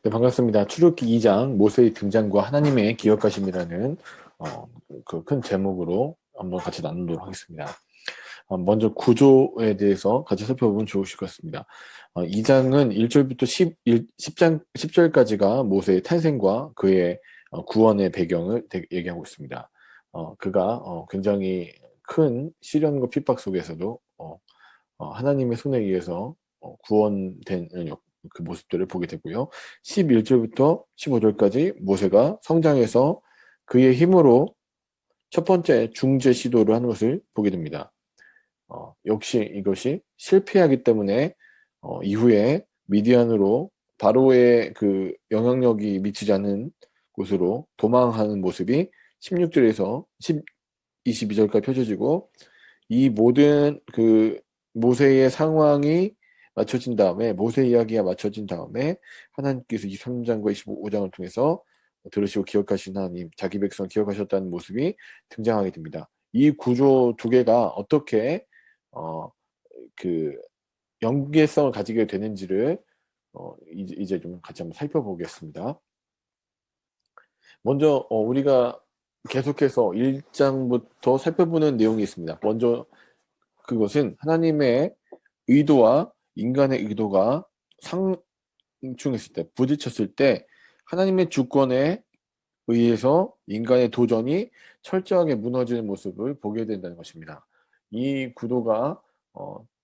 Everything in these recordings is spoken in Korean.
네, 반갑습니다. 출애굽기 2장 모세의 등장과 하나님의 기억하심이라는 그 큰 제목으로 한번 같이 나누도록 하겠습니다. 먼저 구조에 대해서 같이 살펴보면 좋으실 것 같습니다. 2장은 1절부터 10절까지가 모세의 탄생과 그의 구원의 배경을 얘기하고 있습니다. 그가 굉장히 큰 시련과 핍박 속에서도 하나님의 손에 의해서 구원된 그 모습들을 보게 되고요. 11절부터 15절까지 모세가 성장해서 그의 힘으로 첫 번째 중재 시도를 하는 것을 보게 됩니다. 역시 이것이 실패하기 때문에 이후에 미디안으로 바로의 그 영향력이 미치지 않는 곳으로 도망하는 모습이 16절에서 22절까지 펼쳐지고, 이 모든 그 모세의 상황이 맞춰진 다음에, 모세 이야기가 맞춰진 다음에 하나님께서 23장과 25장을 통해서 들으시고 기억하신 하나님, 자기 백성 기억하셨다는 모습이 등장하게 됩니다. 이 구조 두 개가 어떻게 그 연계성을 가지게 되는지를 이제 좀 같이 한번 살펴보겠습니다. 먼저 우리가 계속해서 1장부터 살펴보는 내용이 있습니다. 먼저 그것은 하나님의 의도와 인간의 의도가 상충했을 때, 부딪혔을 때 하나님의 주권에 의해서 인간의 도전이 철저하게 무너지는 모습을 보게 된다는 것입니다. 이 구도가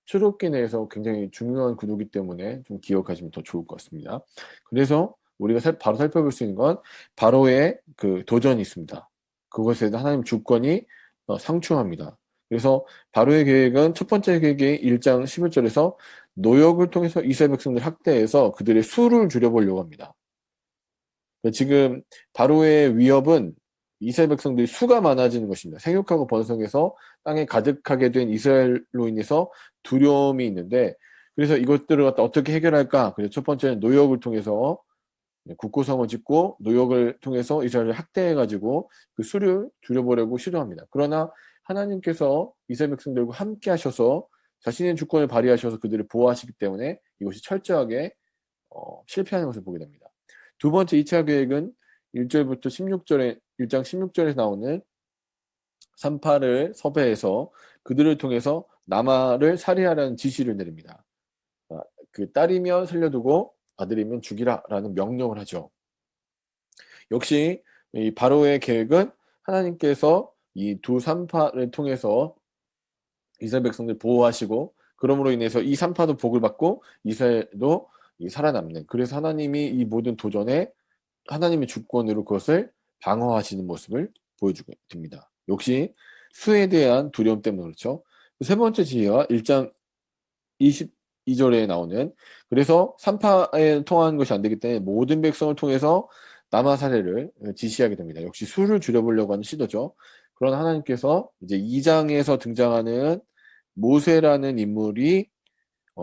출애굽기 내에서 굉장히 중요한 구도이기 때문에 좀 기억하시면 더 좋을 것 같습니다. 그래서 우리가 바로 살펴볼 수 있는 건 바로의 그 도전이 있습니다. 그것에 대한 하나님 주권이 상충합니다. 그래서 바로의 계획은 첫 번째 계획의 1장 11절에서 노역을 통해서 이스라엘 백성들 학대해서 그들의 수를 줄여보려고 합니다. 지금 바로의 위협은 이스라엘 백성들이 수가 많아지는 것입니다. 생육하고 번성해서 땅에 가득하게 된 이스라엘로 인해서 두려움이 있는데, 그래서 이것들을 갖다 어떻게 해결할까? 그래서 첫 번째는 노역을 통해서 국고성을 짓고 노역을 통해서 이스라엘을 학대해가지고 그 수를 줄여보려고 시도합니다. 그러나 하나님께서 이스라엘 백성들과 함께 하셔서 자신의 주권을 발휘하셔서 그들을 보호하시기 때문에 이것이 철저하게 실패하는 것을 보게 됩니다. 두 번째 2차 계획은 1절부터 16절에 1장 16절에서 나오는 산파를 섭외해서 그들을 통해서 남아를 살해하라는 지시를 내립니다. 그 딸이면 살려두고 아들이면 죽이라라는 명령을 하죠. 역시 이 바로의 계획은 하나님께서 이 두 산파를 통해서 이스라엘 백성들 보호하시고, 그러므로 인해서 이 산파도 복을 받고 이스라엘도 살아남는, 그래서 하나님이 이 모든 도전에 하나님의 주권으로 그것을 방어하시는 모습을 보여주게 됩니다. 역시 수에 대한 두려움 때문에 그렇죠. 세 번째 지혜가 1장 22절에 나오는, 그래서 산파에 통한 것이 안 되기 때문에 모든 백성을 통해서 남아 살해를 지시하게 됩니다. 역시 수를 줄여보려고 하는 시도죠. 그러나 하나님께서 이제 2장에서 등장하는 모세라는 인물이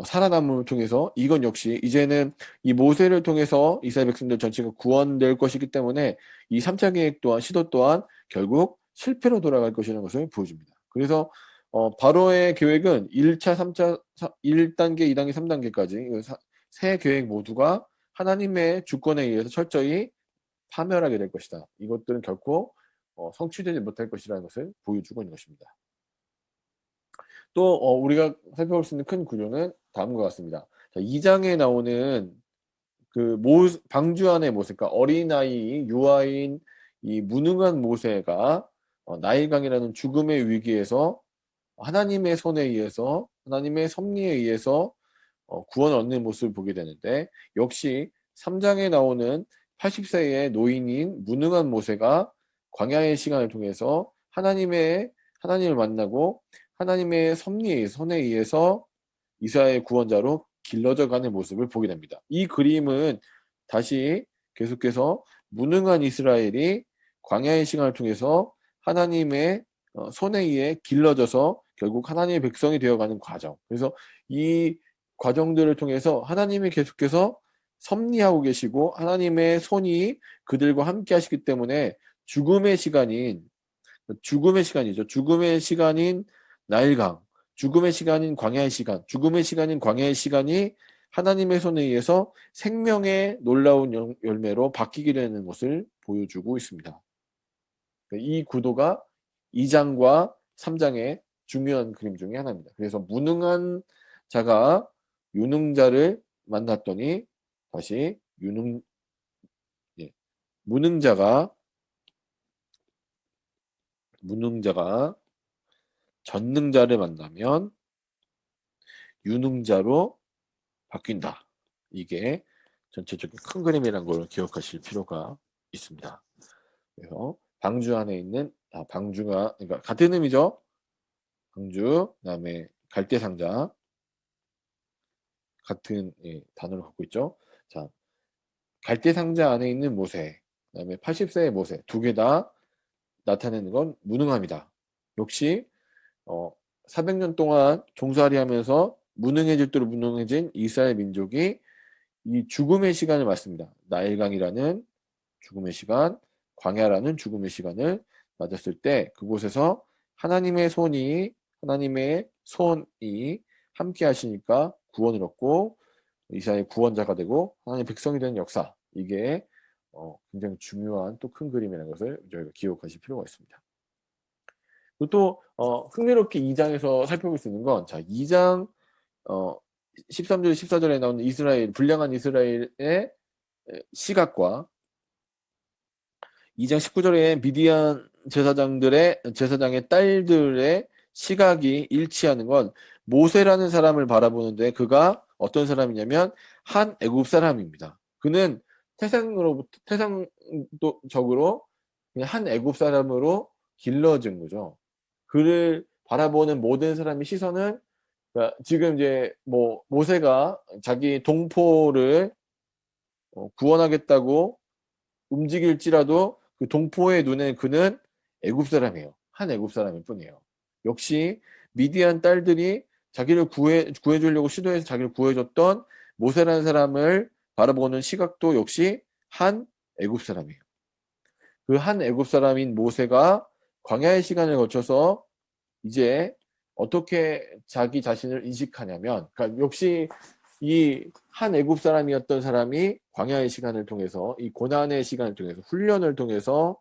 살아남음을 통해서, 이건 역시 이제는 이 모세를 통해서 이스라엘 백성들 전체가 구원될 것이기 때문에 이 3차 계획 또한, 시도 또한 결국 실패로 돌아갈 것이라는 것을 보여줍니다. 그래서 바로의 계획은 1차, 3차, 1단계, 2단계, 3단계까지 세 계획 모두가 하나님의 주권에 의해서 철저히 파멸하게 될 것이다. 이것들은 결코 성취되지 못할 것이라는 것을 보여주고 있는 것입니다. 또 우리가 살펴볼 수 있는 큰 구조는 다음과 같습니다. 자, 2장에 나오는 그 방주안의 모세, 그러니까 어린아이, 유아인, 이 무능한 모세가 나일강이라는 죽음의 위기에서 하나님의 손에 의해서, 하나님의 섭리에 의해서 구원을 얻는 모습을 보게 되는데, 역시 3장에 나오는 80세의 노인인 무능한 모세가 광야의 시간을 통해서 하나님을 만나고 하나님의 섭리에 의해서, 손에 의해서 이스라엘 구원자로 길러져 가는 모습을 보게 됩니다. 이 그림은 다시 계속해서 무능한 이스라엘이 광야의 시간을 통해서 하나님의 손에 의해 길러져서 결국 하나님의 백성이 되어가는 과정. 그래서 이 과정들을 통해서 하나님이 계속해서 섭리하고 계시고 하나님의 손이 그들과 함께 하시기 때문에 죽음의 시간이죠. 죽음의 시간인 나일강, 죽음의 시간인 광야의 시간, 죽음의 시간인 광야의 시간이 하나님의 손에 의해서 생명의 놀라운 열매로 바뀌게 되는 것을 보여주고 있습니다. 이 구도가 2장과 3장의 중요한 그림 중에 하나입니다. 그래서 무능한 자가 유능자를 만났더니 다시 예, 무능자가 전능자를 만나면 유능자로 바뀐다. 이게 전체적인 큰 그림이라는 걸 기억하실 필요가 있습니다. 그래서 방주 안에 있는 방주가 그러니까 같은 의미죠. 방주, 그다음에 갈대상자 같은 단어를 갖고 있죠. 자, 갈대상자 안에 있는 모세, 그다음에 80세의 모세 두 개 다 나타내는 건 무능함이다. 역시 400년 동안 종살이 하면서 무능해질 대로 무능해진 이스라엘 민족이 이 죽음의 시간을 맞습니다. 나일강이라는 죽음의 시간, 광야라는 죽음의 시간을 맞았을 때 그곳에서 하나님의 손이 함께 하시니까 구원을 얻고 이스라엘 구원자가 되고 하나님의 백성이 되는 역사, 이게 굉장히 중요한 또 큰 그림이라는 것을 저희가 기억하실 필요가 있습니다. 그리고 또 흥미롭게 2장에서 살펴볼 수 있는 건, 자, 2장 13절 14절에 나오는 불량한 이스라엘의 시각과 2장 19절에 미디안 제사장의 딸들의 시각이 일치하는 건 모세라는 사람을 바라보는데, 그가 어떤 사람이냐면 한 애굽 사람입니다. 그는 태생적으로 그냥 한 애굽 사람으로 길러진 거죠. 그를 바라보는 모든 사람의 시선은, 그러니까 지금 이제 뭐 모세가 자기 동포를 구원하겠다고 움직일지라도 그 동포의 눈에 그는 애굽 사람이에요. 한 애굽 사람일 뿐이에요. 역시 미디안 딸들이 자기를 구해주려고 시도해서 자기를 구해줬던 모세라는 사람을 바라보는 시각도 역시 한 애굽 사람이에요. 그 한 애굽 사람인 모세가 광야의 시간을 거쳐서 이제 어떻게 자기 자신을 인식하냐면, 그러니까 역시 이 한 애굽 사람이었던 사람이 광야의 시간을 통해서, 이 고난의 시간을 통해서, 훈련을 통해서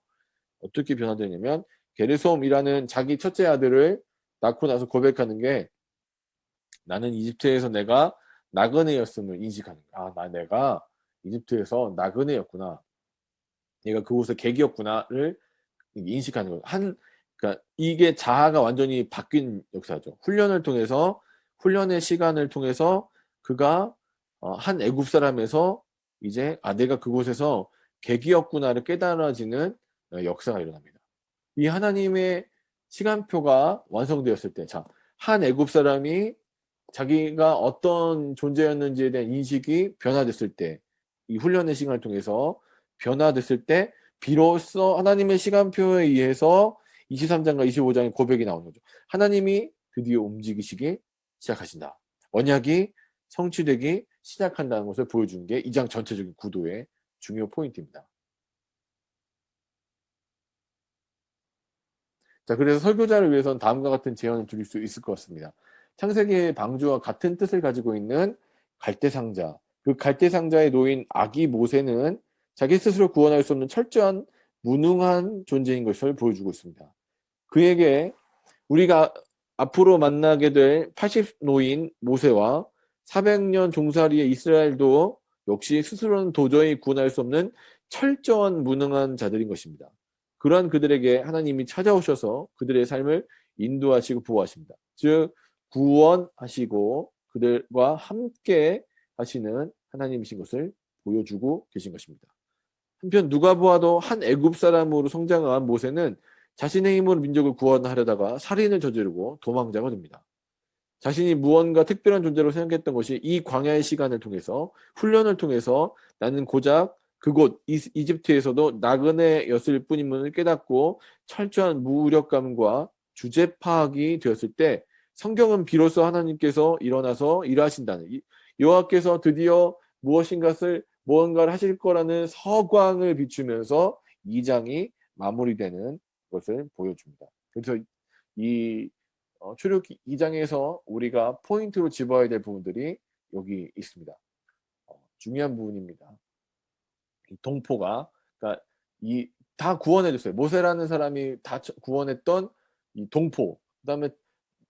어떻게 변화되냐면, 게르솜이라는 자기 첫째 아들을 낳고 나서 고백하는 게, 나는 이집트에서 내가 나그네였음을 인식하는 거야. 내가 이집트에서 나그네였구나, 내가 그곳의 객이었구나를 인식하는 거예요. 그러니까 이게 자아가 완전히 바뀐 역사죠. 훈련의 시간을 통해서 그가 한 애굽 사람에서 이제 내가 그곳에서 객이었구나를 깨달아지는 역사가 일어납니다. 이 하나님의 시간표가 완성되었을 때, 한 애굽 사람이 자기가 어떤 존재였는지에 대한 인식이 변화됐을 때, 이 훈련의 시간을 통해서 변화됐을 때 비로소 하나님의 시간표에 의해서 23장과 25장의 고백이 나오는 거죠. 하나님이 드디어 움직이시기 시작하신다. 언약이 성취되기 시작한다는 것을 보여주는 게 2장 전체적인 구도의 중요 포인트입니다. 자, 그래서 설교자를 위해서는 다음과 같은 제안을 드릴 수 있을 것 같습니다. 창세기의 방주와 같은 뜻을 가지고 있는 갈대상자, 그 갈대상자에 놓인 아기 모세는 자기 스스로 구원할 수 없는 철저한 무능한 존재인 것을 보여주고 있습니다. 그에게 우리가 앞으로 만나게 될 80노인 모세와 400년 종살이의 이스라엘도 역시 스스로는 도저히 구원할 수 없는 철저한 무능한 자들인 것입니다. 그러한 그들에게 하나님이 찾아오셔서 그들의 삶을 인도하시고 보호하십니다. 즉 구원하시고 그들과 함께 하시는 하나님이신 것을 보여주고 계신 것입니다. 한편 누가 보아도 한 애굽 사람으로 성장한 모세는 자신의 힘으로 민족을 구원하려다가 살인을 저지르고 도망자가 됩니다. 자신이 무언가 특별한 존재로 생각했던 것이 이 광야의 시간을 통해서, 훈련을 통해서 나는 고작 그곳 이집트에서도 나그네였을 뿐임을 깨닫고 철저한 무력감과 주제 파악이 되었을 때, 성경은 비로소 하나님께서 일어나서 일하신다는, 여호와께서 드디어 무언가를 하실 거라는 서광을 비추면서 2장이 마무리되는 것을 보여줍니다. 그래서 이 출애굽 2장에서 우리가 포인트로 집어야 될 부분들이 여기 있습니다. 중요한 부분입니다. 이 동포가, 그러니까 이 다 구원해줬어요. 모세라는 사람이 다 구원했던 이 동포, 그다음에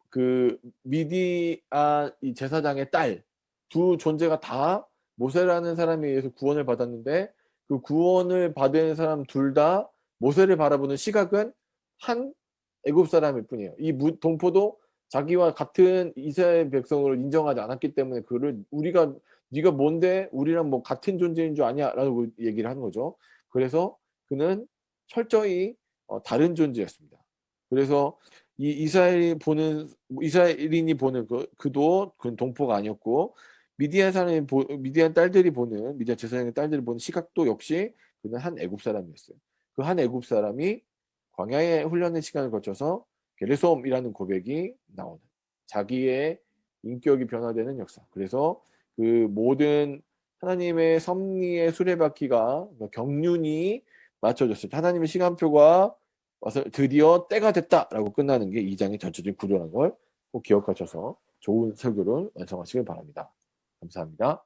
그 미디안 이 제사장의 딸, 두 존재가 다 모세라는 사람에 의해서 구원을 받았는데, 그 구원을 받은 사람 둘 다 모세를 바라보는 시각은 한 애굽 사람일 뿐이에요. 이 동포도 자기와 같은 이스라엘 백성을 인정하지 않았기 때문에 그를 우리가 네가 뭔데 우리랑 뭐 같은 존재인 줄 아냐라고 얘기를 하는 거죠. 그래서 그는 철저히 다른 존재였습니다. 그래서 이 이스라엘인이 보는 그도 동포가 아니었고, 미디안 딸들이 보는 미디안 제사장의 딸들이 보는 시각도 역시 그는 한 애굽 사람이었어요. 그 한 애굽 사람이 광야의 훈련의 시간을 거쳐서 게르솜이라는 고백이 나오는, 자기의 인격이 변화되는 역사. 그래서 그 모든 하나님의 섭리의 수레바퀴가 경륜이 맞춰졌을 때 하나님의 시간표가 와서 드디어 때가 됐다라고 끝나는 게 2장의 전체적인 구조라는 걸 꼭 기억하셔서 좋은 설교를 완성하시길 바랍니다. 감사합니다.